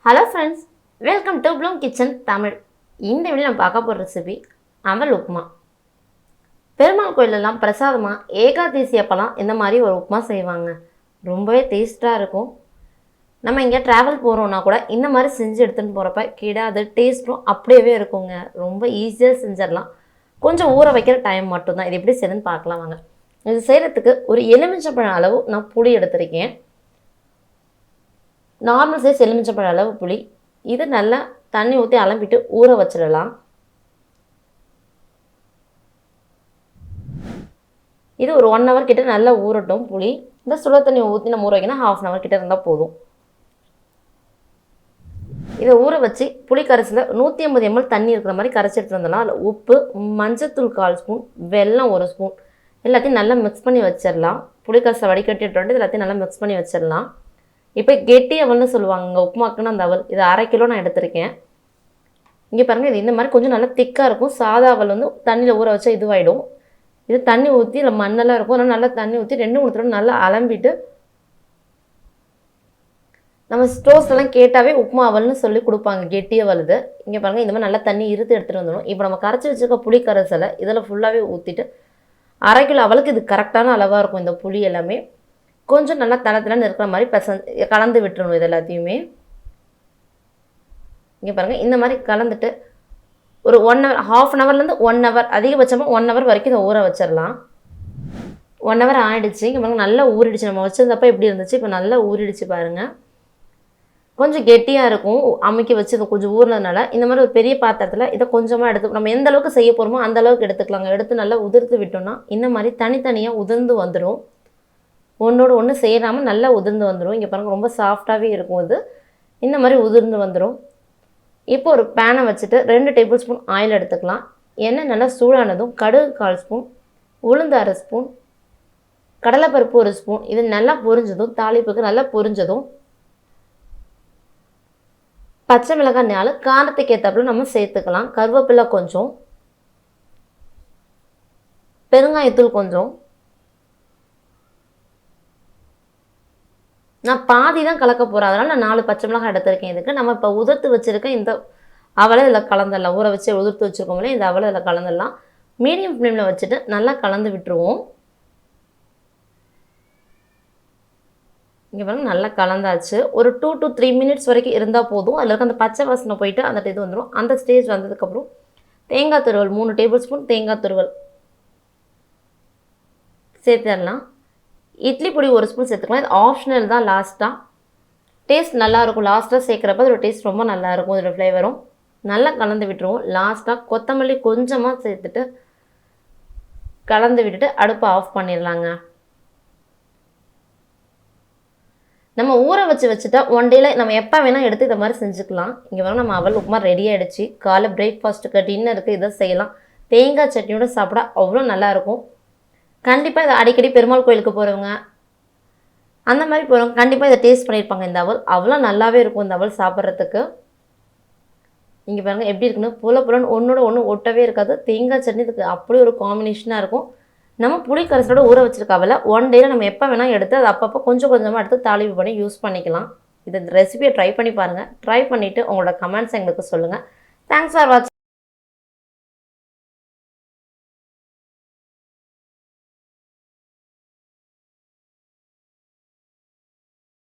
Hello friends, welcome to Bloom kitchen Tamil. இந்த video நம்ம பார்க்க போகிற ரெசிபி அவல் உப்புமா. பெருமாள் கோயிலெல்லாம் பிரசாதமாக ஏகாதசி அப்போலாம் இந்த மாதிரி ஒரு உப்புமா செய்வாங்க. ரொம்பவே டேஸ்ட்டாக இருக்கும். நம்ம இங்கே ட்ராவல் போகிறோன்னா கூட இந்த மாதிரி செஞ்சு எடுத்துகிட்டு போகிறப்ப கிடாது டேஸ்ட்டும் அப்படியே இருக்குங்க. ரொம்ப ஈஸியாக செஞ்சிடலாம். கொஞ்சம் ஊற வைக்கிற டைம் மட்டும்தான். இது எப்படி செய்யணும்னு பார்க்கலாம் வாங்க. இது செய்கிறதுக்கு ஒரு எலுமிச்சம்பழம் அளவு நான் புளி எடுத்திருக்கேன். நார்மல் சைஸ் எலுமிச்சம்பழம் அளவு புளி. இது நல்லா தண்ணி ஊற்றி அலம்பிட்டு ஊற வச்சிடலாம். இது ஒரு 1 ஹவர் கிட்ட நல்லா ஊறட்டும் புளி. இந்த சுட தண்ணி ஊற்றி நம்ம ஊற வைக்கணும். 1/2 ஹவர் கிட்ட இருந்தால் போதும். இதை ஊற வச்சு புளி கரைசலில் 150 ml தண்ணி இருக்கிற மாதிரி கரைச்சி எடுத்துகிட்டு வந்தோம்னா அதில் உப்பு, மஞ்சத்தூள் 1/4 ஸ்பூன், வெல்லம் 1 ஸ்பூன் எல்லாத்தையும் நல்லா மிக்ஸ் பண்ணி வச்சிடலாம். புளி கரைசலை வடிகட்டிட்டு எல்லாத்தையும் நல்லா மிக்ஸ் பண்ணி வச்சிடலாம். இப்போ கெட்டி அவல்னு சொல்லுவாங்க உப்புமாக்குன்னு அந்த அவல். இது 1/2 கிலோ நான் எடுத்திருக்கேன். இங்கே பாருங்கள், இது இந்த மாதிரி கொஞ்சம் நல்லா திக்காக இருக்கும். சாதா அவல் வந்து தண்ணியில் ஊற வச்சா இதுவாகிடும். இது தண்ணி ஊற்றி இல்லை மண்ணெல்லாம் இருக்கும். அதனால் நல்லா தண்ணி ஊற்றி 2-3 தடவை நல்லா அலம்பிட்டு நம்ம ஸ்டோர்ஸ்லாம் கேட்டாவே உப்புமா அவல்னு சொல்லி கொடுப்பாங்க. கெட்டி அவல் இது. இங்கே பாருங்கள், இந்த மாதிரி நல்லா தண்ணி இருத்து எடுத்துகிட்டு வந்துடும். இப்போ நம்ம கரைச்சி வச்சுருக்க புளி கரைசலை இதில் ஃபுல்லாகவே ஊற்றிட்டு 1/2 கிலோ அவலுக்கு இது கரெக்டான அளவாக இருக்கும். இந்த புளி எல்லாமே கொஞ்சம் நல்லா தளத்தலன்னு இருக்கிற மாதிரி கலந்து விட்டுறணும். இது எல்லாத்தையுமே இங்கே பாருங்கள், இந்த மாதிரி கலந்துட்டு ஒரு 1 ஹவர், 1/2 ஹவர்லேருந்து 1 ஹவர், அதிகபட்சமாக 1 ஹவர் வரைக்கும் இதை ஊற வச்சிடலாம். 1 ஹவர் ஆகிடுச்சு. இங்கே பாருங்கள், நல்லா ஊறிடுச்சு. நம்ம வச்சதப்போ எப்படி இருந்துச்சு, இப்போ நல்லா ஊறிடுச்சு பாருங்கள். கொஞ்சம் கெட்டியாக இருக்கும். அமைக்க வச்சு இதை கொஞ்சம் ஊறினதுனால இந்த மாதிரி ஒரு பெரிய பாத்திரத்தில் இதை கொஞ்சமாக எடுத்து நம்ம எந்த அளவுக்கு செய்ய போகிறோமோ அந்த அளவுக்கு எடுத்துக்கலாங்க. எடுத்து நல்லா உதிர்த்து விட்டோம்னா இந்த மாதிரி தனித்தனியாக உதிர்ந்து வந்துடும். ஒன்றோடு ஒன்று சேராமல் நல்லா உதிர்ந்து வந்துடும். இங்கே பாருங்கள், ரொம்ப சாஃப்டாகவே இருக்கும். இது இந்த மாதிரி உதிர்ந்து வந்துடும். இப்போ ஒரு பேனை வச்சுட்டு 2 டேபிள் ஸ்பூன் ஆயில் எடுத்துக்கலாம். எண்ணெய் நல்லா சூடானதும் கடுகு 1/4 ஸ்பூன், உளுந்து 1/2 ஸ்பூன், கடலைப்பருப்பு 1 ஸ்பூன். இது நல்லா பொரிஞ்சதும், தாளிப்புக்கு நல்லா பொரிஞ்சதும் பச்சை மிளகாய் 4 காரத்துக்கு ஏற்றாப்புல நம்ம சேர்த்துக்கலாம். கருவேப்பிலை கொஞ்சம், பெருங்காயத்தூள் கொஞ்சம். நான் பாதி தான் கலக்க போகிறேன். அதனால் நான் 4 பச்சை மிளகாய் எடுத்திருக்கேன். இதுக்கு நம்ம இப்போ உதிர்த்து வச்சுருக்கேன் இந்த அவலை இதில் கலந்துடலாம். ஊற வச்சு உதிர்த்து வச்சுருக்கோம்ல, இந்த அவலை இதில் கலந்துடலாம். மீடியம் ஃப்ளேமில் வச்சுட்டு நல்லா கலந்து விட்டுருவோம். இங்கே பாருங்கள், நல்லா கலந்தாச்சு. ஒரு 2 to 3 மினிட்ஸ் வரைக்கும் இருந்தால் போதும். அதில் இருக்க அந்த பச்சை வாசனை போயிட்டு அந்த இது வந்துடும். அந்த ஸ்டேஜ் வந்ததுக்கப்புறம் தேங்காய் துருவல் 3 டேபிள் ஸ்பூன் தேங்காய் துருவல் சேர்த்துடலாம். இட்லி பொடி 1 ஸ்பூன் சேர்த்துக்கலாம். இது ஆப்ஷனல் தான். லாஸ்ட்டாக டேஸ்ட் நல்லாயிருக்கும். லாஸ்ட்டாக சேர்க்குறப்ப அதோட டேஸ்ட் ரொம்ப நல்லாயிருக்கும். இதோட ஃப்ளேவரும் நல்லா கலந்து விட்டுருவோம். லாஸ்ட்டாக கொத்தமல்லி கொஞ்சமாக சேர்த்துட்டு கலந்து விட்டுட்டு அடுப்பை ஆஃப் பண்ணிடலாங்க. நம்ம ஊற வச்சுட்டா 1 டேயில் நம்ம எப்போ வேணால் எடுத்து இதை மாதிரி செஞ்சுக்கலாம். இங்கே வேணால் நம்ம அவல் உப்புமா ரெடி ஆகிடுச்சு. காலை பிரேக்ஃபாஸ்ட்டுக்கு, டின்னருக்கு இதை செய்யலாம். தேங்காய் சட்னியோட சாப்பிட அவ்வளோ நல்லாயிருக்கும். கண்டிப்பாக இதை அடிக்கடி பெருமாள் கோயிலுக்கு போகிறவங்க அந்த மாதிரி போகிறவங்க கண்டிப்பாக இதை டேஸ்ட் பண்ணியிருப்பாங்க. இந்த அவல் அவ்வளோ நல்லாவே இருக்கும். இந்த அவல் சாப்பிட்றதுக்கு இங்கே பாருங்கள் எப்படி இருக்குன்னு, புலன்னு ஒன்றோட ஒன்று ஒட்டவே இருக்காது. தேங்காய் சட்னி இதுக்கு அப்படி ஒரு காம்பினேஷனாக இருக்கும். நம்ம புளி கரைசலோட ஊற வச்சிருக்க அவலை 1 டேயில் நம்ம எப்போ வேணால் எடுத்து அது அப்பப்போ கொஞ்சம் கொஞ்சமாக எடுத்து தாளிப்பு பண்ணி யூஸ் பண்ணிக்கலாம். இந்த ரெசிபியை ட்ரை பண்ணி பாருங்கள். ட்ரை பண்ணிவிட்டு உங்களோட கமெண்ட்ஸ் எங்களுக்கு சொல்லுங்கள். தேங்க்ஸ் ஃபார் வாட்சிங்.